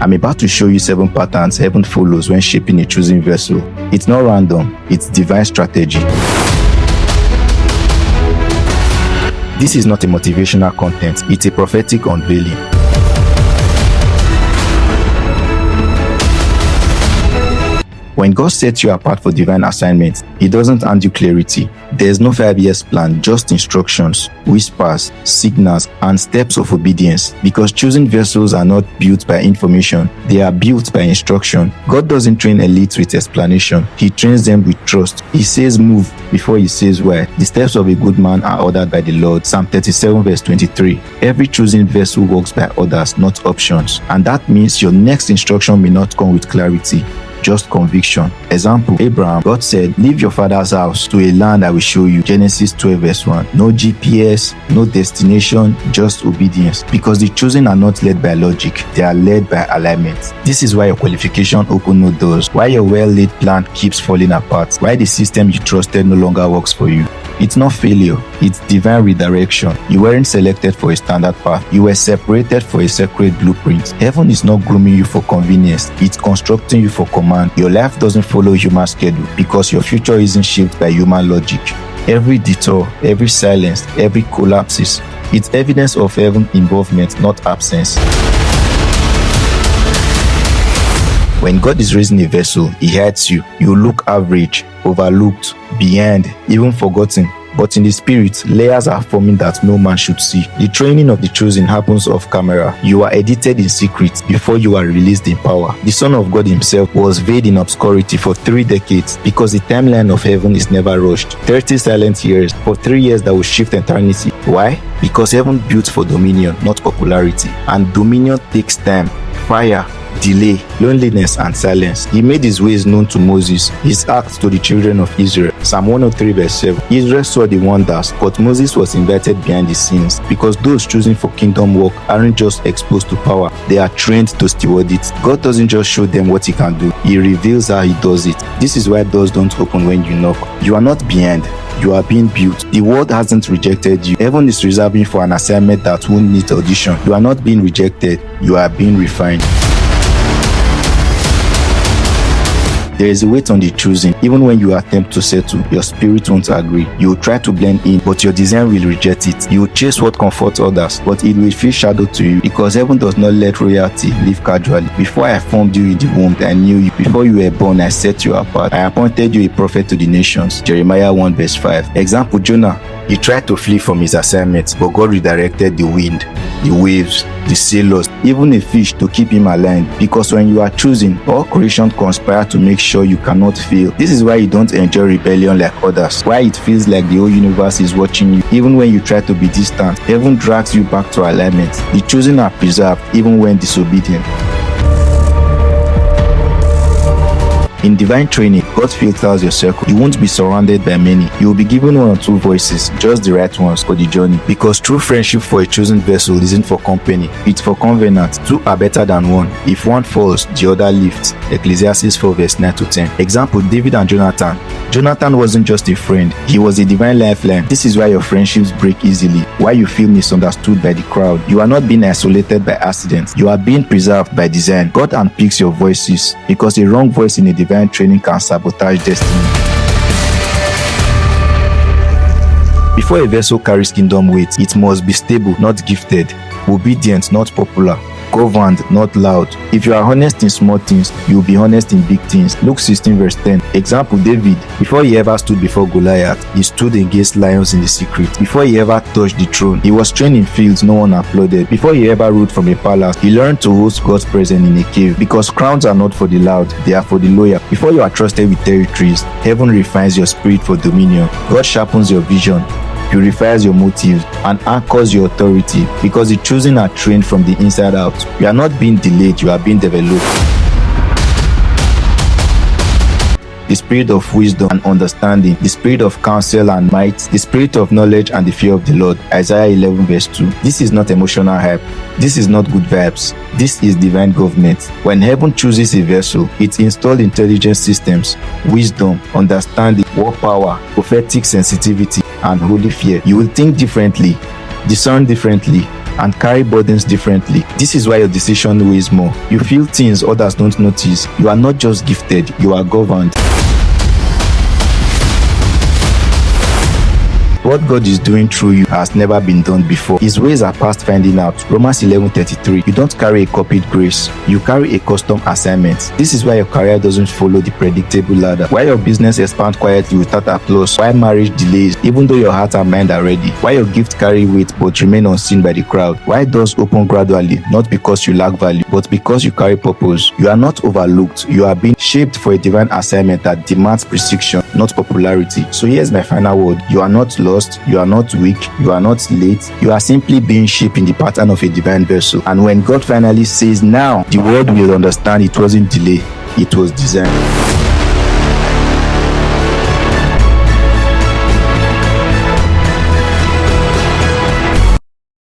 I'm about to show you 7 patterns heaven follows when shaping a chosen vessel. It's not random, it's divine strategy. This is not a motivational content, it's a prophetic unveiling. When God sets you apart for divine assignments, He doesn't hand you clarity. There's no 5 years plan, just instructions, whispers, signals, and steps of obedience. Because chosen vessels are not built by information, they are built by instruction. God doesn't train elites with explanation, He trains them with trust. He says move before He says why. The steps of a good man are ordered by the Lord. Psalm 37 verse 23. Every chosen vessel works by orders, not options. And that means your next instruction may not come with clarity, just conviction. Example, Abraham, God said, leave your father's house to a land I will show you. Genesis 12 verse 1. No GPS, no destination, just obedience. Because the chosen are not led by logic, they are led by alignment. This is why your qualification opens no doors, why your well-laid plan keeps falling apart, why the system you trusted no longer works for you. It's not failure, it's divine redirection. You weren't selected for a standard path, you were separated for a sacred blueprint. Heaven is not grooming you for convenience, it's constructing you for command. Your life doesn't follow human schedule because your future isn't shaped by human logic. Every detour, every silence, every collapse, it's evidence of heaven's involvement, not absence. When God is raising a vessel, He hides you. You look average, overlooked, behind, even forgotten. But in the spirit, layers are forming that no man should see. The training of the chosen happens off camera. You are edited in secret before you are released in power. The Son of God Himself was veiled in obscurity for 3 decades because the timeline of heaven is never rushed. 30 silent years for 3 years that will shift eternity. Why? Because heaven built for dominion, not popularity. And dominion takes time, fire, delay, loneliness, and silence. He made His ways known to Moses, His acts to the children of Israel. Psalm 103 verse 7. Israel saw the wonders, but Moses was invited behind the scenes because those choosing for kingdom work aren't just exposed to power, they are trained to steward it. God doesn't just show them what He can do, He reveals how He does it. This is why doors don't open when you knock. You are not behind, you are being built. The world hasn't rejected you. Heaven is reserving for an assignment that won't need audition. You are not being rejected, you are being refined. There is a weight on the choosing. Even when you attempt to settle, your spirit won't agree. You will try to blend in, but your design will reject it. You will chase what comforts others, but it will feel shadow to you because heaven does not let royalty live casually. Before I formed you in the womb, I knew you. Before you were born, I set you apart. I appointed you a prophet to the nations. Jeremiah 1 verse 5. Example, Jonah. He tried to flee from his assignment, but God redirected the wind, the waves, the sailors, even a fish to keep him aligned. Because when you are choosing, all creation conspire to make sure you cannot fail. This is why you don't enjoy rebellion like others. Why it feels like the whole universe is watching you. Even when you try to be distant, heaven drags you back to alignment. The chosen are preserved even when disobedient. In divine training, God filters your circle. You won't be surrounded by many. You will be given 1 or 2 voices, just the right ones for the journey. Because true friendship for a chosen vessel isn't for company, it's for covenant. 2 are better than 1. If one falls, the other lifts. Ecclesiastes 4 verse 9 to 10. Example, David and Jonathan. Jonathan wasn't just a friend, he was a divine lifeline. This is why your friendships break easily, why you feel misunderstood by the crowd. You are not being isolated by accident, you are being preserved by design. God unpicks your voices because a wrong voice in a divine training can sabotage destiny. Before a vessel carries kingdom weight, it must be stable, not gifted, obedient, not popular, governed, not loud. If you are honest in small things, you will be honest in big things. Luke 16 verse 10. Example, David. Before he ever stood before Goliath, he stood against lions in the secret. Before he ever touched the throne, he was trained in fields no one applauded. Before he ever ruled from a palace, he learned to host God's presence in a cave. Because crowns are not for the loud, they are for the loyal. Before you are trusted with territories, heaven refines your spirit for dominion. God sharpens your vision, purifies your motives, and anchors your authority, because the chosen are trained from the inside out. You are not being delayed, you are being developed. The spirit of wisdom and understanding, the spirit of counsel and might, the spirit of knowledge and the fear of the Lord. Isaiah 11 verse 2. This is not emotional hype. This is not good vibes. This is divine government. When heaven chooses a vessel, it installs intelligent systems, wisdom, understanding, war power, prophetic sensitivity, and holy fear. You will think differently, discern differently, and carry burdens differently. This is why your decision weighs more. You feel things others don't notice. You are not just gifted, you are governed. What God is doing through you has never been done before. His ways are past finding out. Romans 11:33. You don't carry a copied grace. You carry a custom assignment. This is why your career doesn't follow the predictable ladder. Why your business expands quietly without applause. Why marriage delays even though your heart and mind are ready. Why your gifts carry weight but remain unseen by the crowd. Why doors open gradually, not because you lack value, but because you carry purpose. You are not overlooked. You are being shaped for a divine assignment that demands precision, not popularity. So here's my final word. You are not lost. You are not weak, you are not late, you are simply being shaped in the pattern of a divine vessel. And when God finally says now, the world will understand it wasn't delay, it was design.